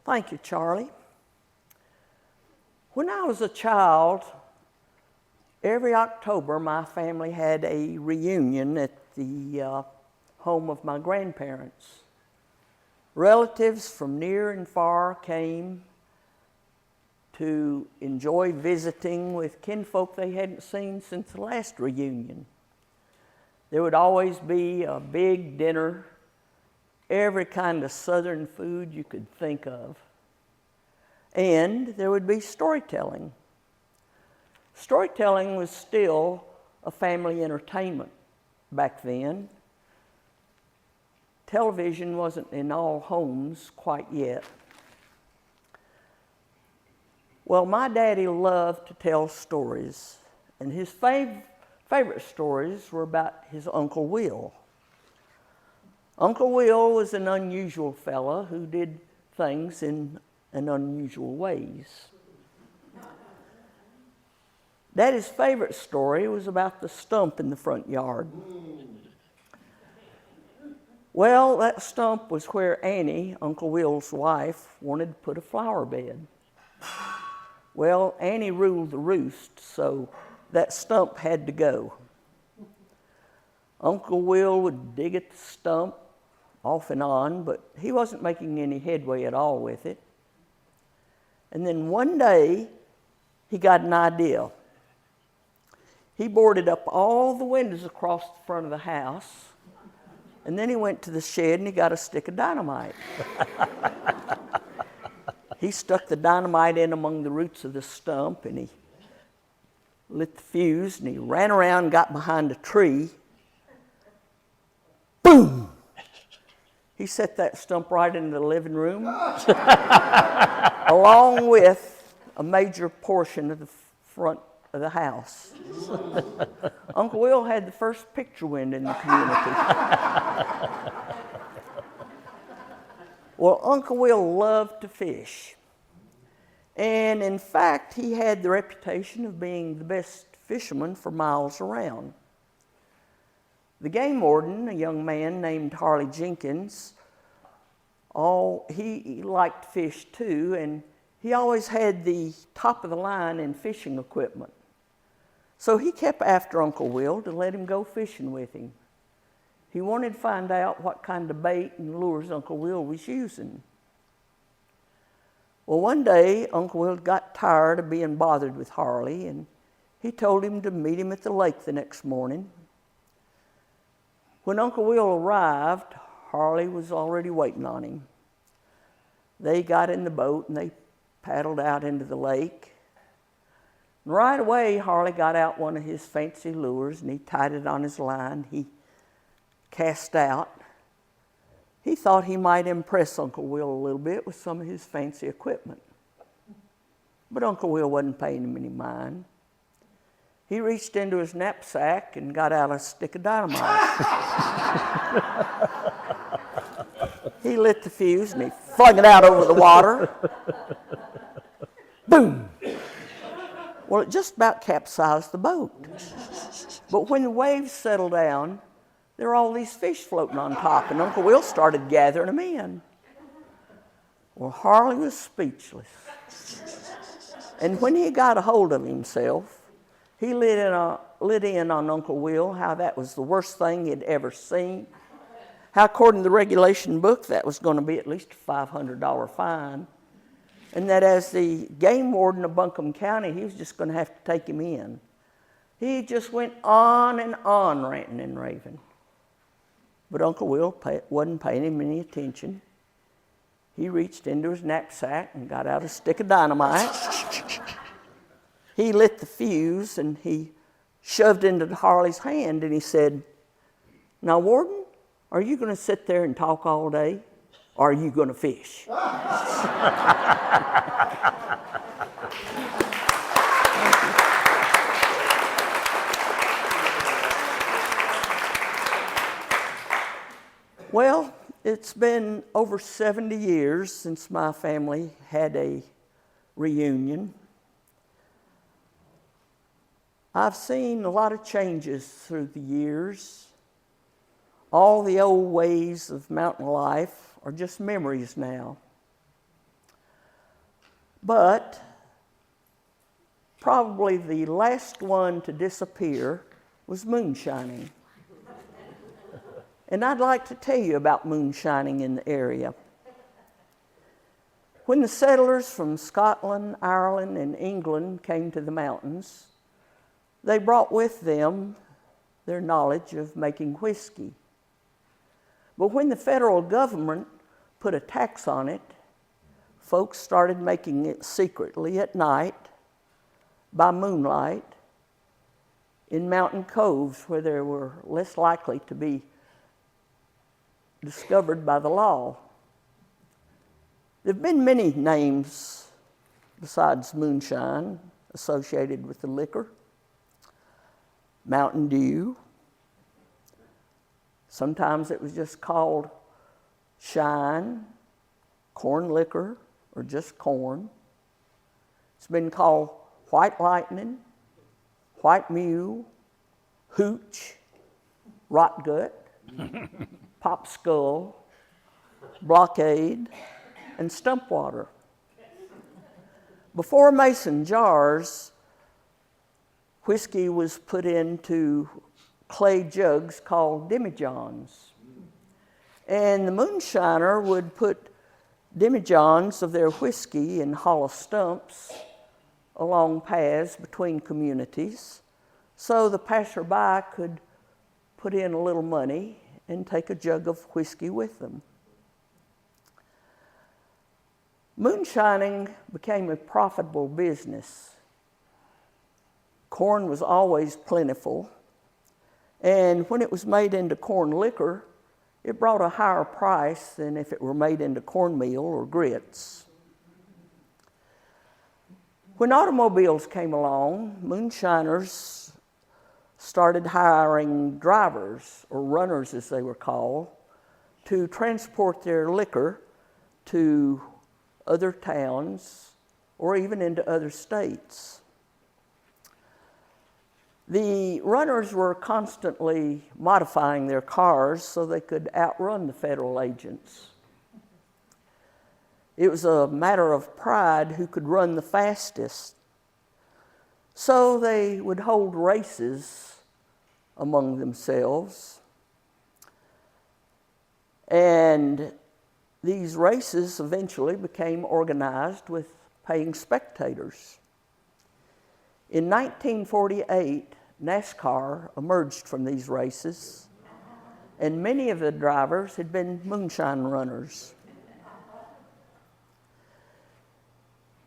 Thank you, Charlie. When I was a child, every October my family had a reunion at the home of my grandparents. Relatives from near and far came to enjoy visiting with kinfolk they hadn't seen since the last reunion. There would always be a big dinner, every kind of Southern food you could think of. And there would be storytelling. Storytelling was still a family entertainment back then. Television wasn't in all homes quite yet. Well, my daddy loved to tell stories, and his favorite stories were about his Uncle Will. Uncle Will was an unusual fella who did things in unusual ways. Daddy's favorite story was about the stump in the front yard. Well, that stump was where Annie, Uncle Will's wife, wanted to put a flower bed. Well, Annie ruled the roost, so that stump had to go. Uncle Will would dig at the stump off and on, but he wasn't making any headway at all with it. And then one day, he got an idea. He boarded up all the windows across the front of the house, and then he went to the shed and he got a stick of dynamite. He stuck the dynamite in among the roots of the stump, and he lit the fuse, and he ran around and got behind a tree. Boom! He set that stump right into the living room, along with a major portion of the front of the house. Uncle Will had the first picture window in the community. Well, Uncle Will loved to fish. And in fact, he had the reputation of being the best fisherman for miles around. The game warden, a young man named Harley Jenkins, he liked fish too, and he always had the top of the line in fishing equipment. So he kept after Uncle Will to let him go fishing with him. He wanted to find out what kind of bait and lures Uncle Will was using. Well, one day, Uncle Will got tired of being bothered with Harley, and he told him to meet him at the lake the next morning. When Uncle Will arrived, Harley was already waiting on him. They got in the boat and they paddled out into the lake. And right away, Harley got out one of his fancy lures and he tied it on his line. He cast out. He thought he might impress Uncle Will a little bit with some of his fancy equipment. But Uncle Will wasn't paying him any mind. He reached into his knapsack and got out a stick of dynamite. He lit the fuse and he flung it out over the water. Boom! Well, it just about capsized the boat. But when the waves settled down, there were all these fish floating on top, and Uncle Will started gathering them in. Well, Harley was speechless. And when he got a hold of himself, he lit in on Uncle Will how that was the worst thing he'd ever seen, how according to the regulation book that was going to be at least a $500 fine, and that as the game warden of Buncombe County, he was just going to have to take him in. He just went on and on ranting and raving. But Uncle Will wasn't paying him any attention. He reached into his knapsack and got out a stick of dynamite. He lit the fuse and he shoved into Harley's hand and he said, "Now, Warden, are you going to sit there and talk all day, or are you going to fish?" Well, it's been over 70 years since my family had a reunion. I've seen a lot of changes through the years. All the old ways of mountain life are just memories now. But probably the last one to disappear was moonshining. And I'd like to tell you about moonshining in the area. When the settlers from Scotland, Ireland, and England came to the mountains, they brought with them their knowledge of making whiskey. But when the federal government put a tax on it, folks started making it secretly at night, by moonlight, in mountain coves where they were less likely to be discovered by the law. There have been many names besides moonshine associated with the liquor. Mountain Dew. Sometimes it was just called shine, corn liquor, or just corn. It's been called White Lightning, White Mule, Hooch, Rot Gut, Pop Skull, Blockade, and Stump Water. Before mason jars, whiskey was put into clay jugs called demijohns. And the moonshiner would put demijohns of their whiskey in hollow stumps along paths between communities, so the passerby could put in a little money and take a jug of whiskey with them. Moonshining became a profitable business. Corn was always plentiful, and when it was made into corn liquor, it brought a higher price than if it were made into cornmeal or grits. When automobiles came along, moonshiners started hiring drivers, or runners as they were called, to transport their liquor to other towns or even into other states. The runners were constantly modifying their cars so they could outrun the federal agents. It was a matter of pride who could run the fastest. So they would hold races among themselves. And these races eventually became organized with paying spectators. In 1948, NASCAR emerged from these races, and many of the drivers had been moonshine runners.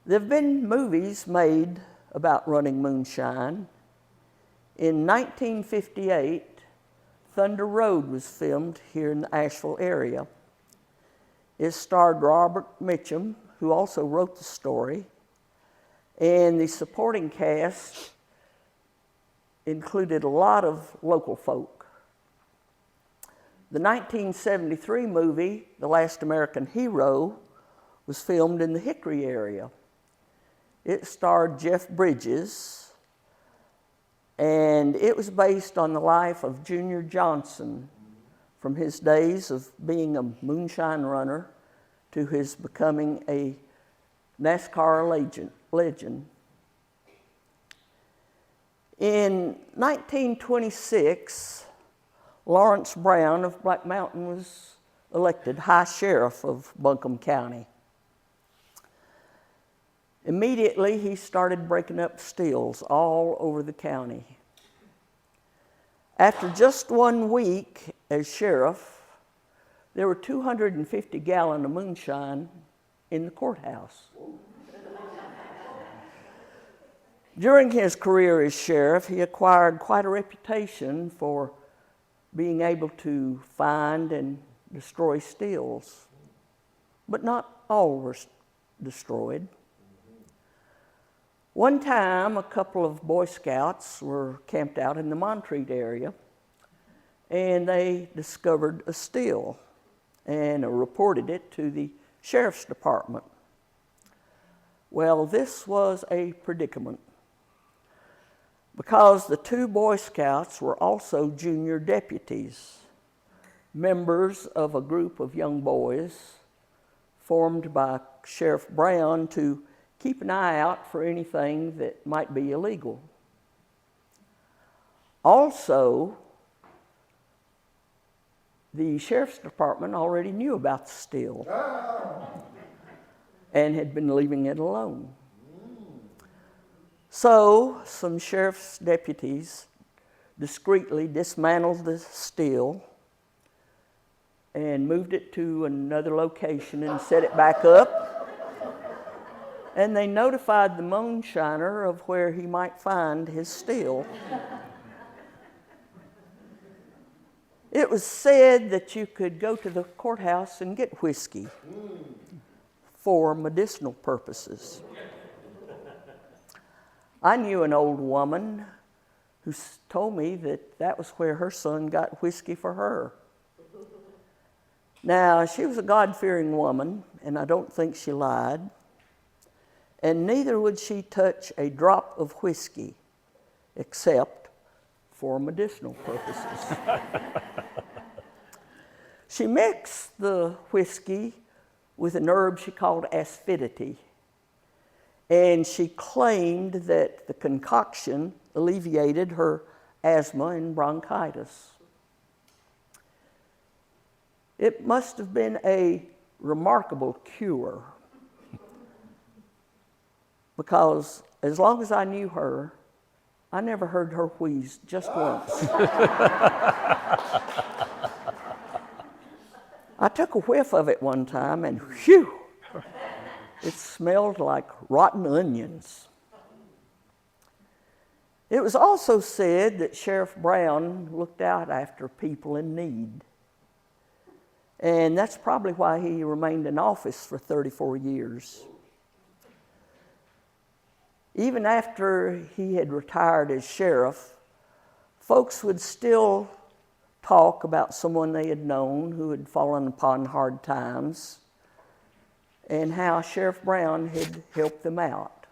There have been movies made about running moonshine. In 1958, Thunder Road was filmed here in the Asheville area. It starred Robert Mitchum, who also wrote the story, and the supporting cast included a lot of local folk. The 1973 movie, The Last American Hero, was filmed in the Hickory area. It starred Jeff Bridges, and it was based on the life of Junior Johnson, from his days of being a moonshine runner to his becoming a NASCAR legend. In 1926, Lawrence Brown of Black Mountain was elected High Sheriff of Buncombe County. Immediately, he started breaking up stills all over the county. After just 1 week as sheriff, there were 250 gallons of moonshine in the courthouse. During his career as sheriff, he acquired quite a reputation for being able to find and destroy stills, but not all were destroyed. One time, a couple of Boy Scouts were camped out in the Montreat area, and they discovered a still and reported it to the sheriff's department. Well, this was a predicament, because the 2 Boy Scouts were also junior deputies, members of a group of young boys formed by Sheriff Brown to keep an eye out for anything that might be illegal. Also, the sheriff's department already knew about the steal and had been leaving it alone. So, some sheriff's deputies discreetly dismantled the steal and moved it to another location and set it back up. And they notified the moonshiner of where he might find his steal. It was said that you could go to the courthouse and get whiskey for medicinal purposes. I knew an old woman who told me that that was where her son got whiskey for her. Now, she was a God-fearing woman, and I don't think she lied. And neither would she touch a drop of whiskey except for medicinal purposes. She mixed the whiskey with an herb she called aspidity, and she claimed that the concoction alleviated her asthma and bronchitis. It must have been a remarkable cure, because as long as I knew her, I never heard her wheeze just once. I took a whiff of it one time, and whew, it smelled like rotten onions. It was also said that Sheriff Brown looked out after people in need. And that's probably why he remained in office for 34 years. Even after he had retired as sheriff, folks would still talk about someone they had known who had fallen upon hard times and how Sheriff Brown had helped them out.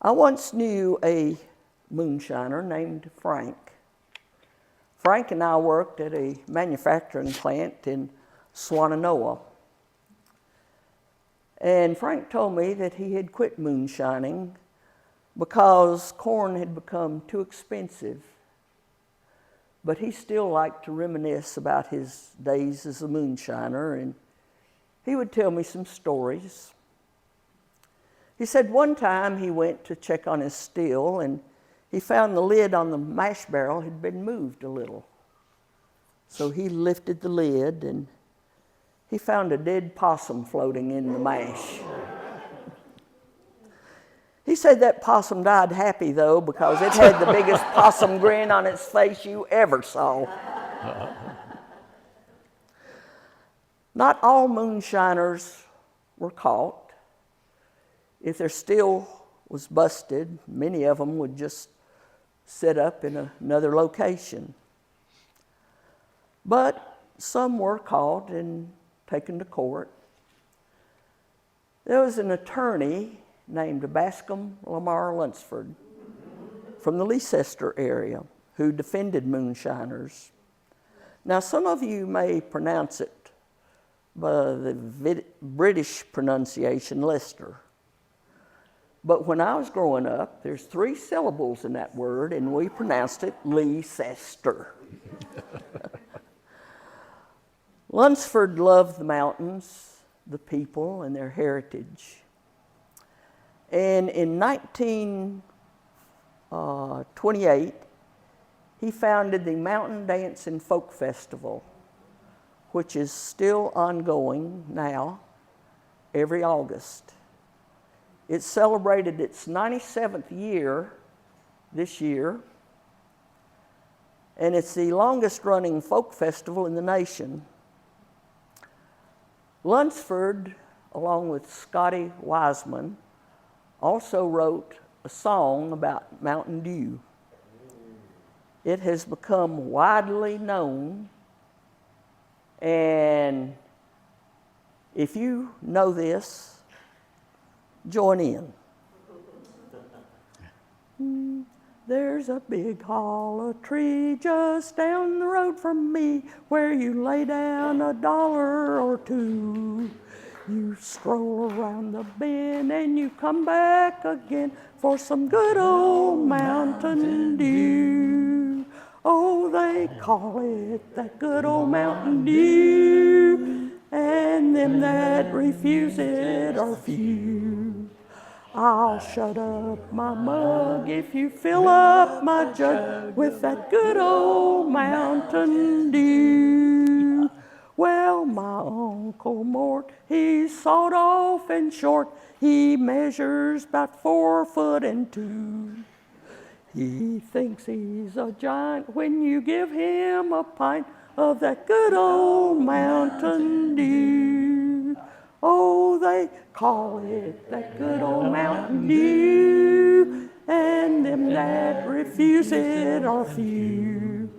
I once knew a moonshiner named Frank. Frank and I worked at a manufacturing plant in Swannanoa. And Frank told me that he had quit moonshining because corn had become too expensive. But he still liked to reminisce about his days as a moonshiner, and he would tell me some stories. He said one time he went to check on his still, and he found the lid on the mash barrel had been moved a little. So he lifted the lid, and he found a dead possum floating in the mash. He said that possum died happy, though, because it had the biggest possum grin on its face you ever saw. Not all moonshiners were caught. If their still was busted, many of them would just set up in another location. But some were caught and taken to court. There was an attorney named Bascom Lamar Lunsford from the Leicester area who defended moonshiners. Now, some of you may pronounce it by the British pronunciation, Leicester. But when I was growing up, there's 3 syllables in that word, and we pronounced it Leicester. Lunsford loved the mountains, the people, and their heritage. And in 1928, he founded the Mountain Dance and Folk Festival, which is still ongoing now every August. It celebrated its 97th year this year, and it's the longest running folk festival in the nation. Lunsford, along with Scotty Wiseman, also wrote a song about Mountain Dew. It has become widely known, and if you know this, join in. There's a big hollow tree just down the road from me where you lay down $1 or $2. You stroll around the bend and you come back again for some good old Mountain Dew. Oh, they call it that good old Mountain Dew, and them that refuse it are few. I'll shut up my mug if you fill up my jug with that good old Mountain Dew. Well, my Uncle Mort, he's sawed off and short. He measures about 4'2". He thinks he's a giant when you give him a pint of that good old Mountain Dew. Oh, they call it that good old Mountain Dew, and them that refuse it are few.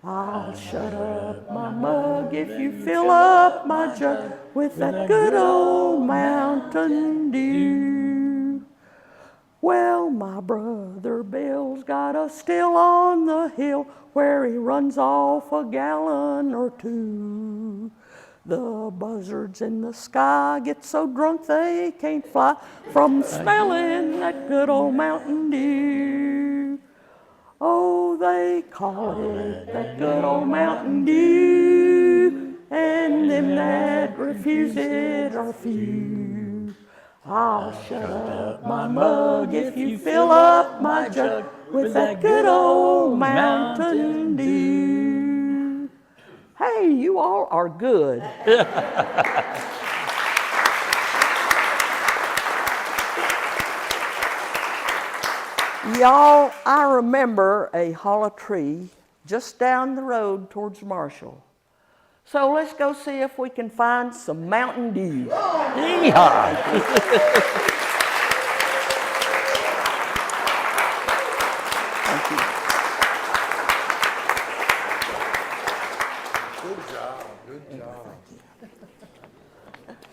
I'll shut up my mug if you fill up my jug with that good old Mountain Dew. Well, my brother Bill's got a still on the hill where he runs off a gallon or two. The buzzards in the sky get so drunk they can't fly from smelling that good old Mountain Dew. Oh, they call it that good old Mountain Dew, and them that refuse it are few. I'll shut up my mug if you fill up my jug with that good old Mountain Dew. Hey, you all are good. Y'all, I remember a hollow tree just down the road towards Marshall. So let's go see if we can find some Mountain Dew. Yeehaw! Thank you.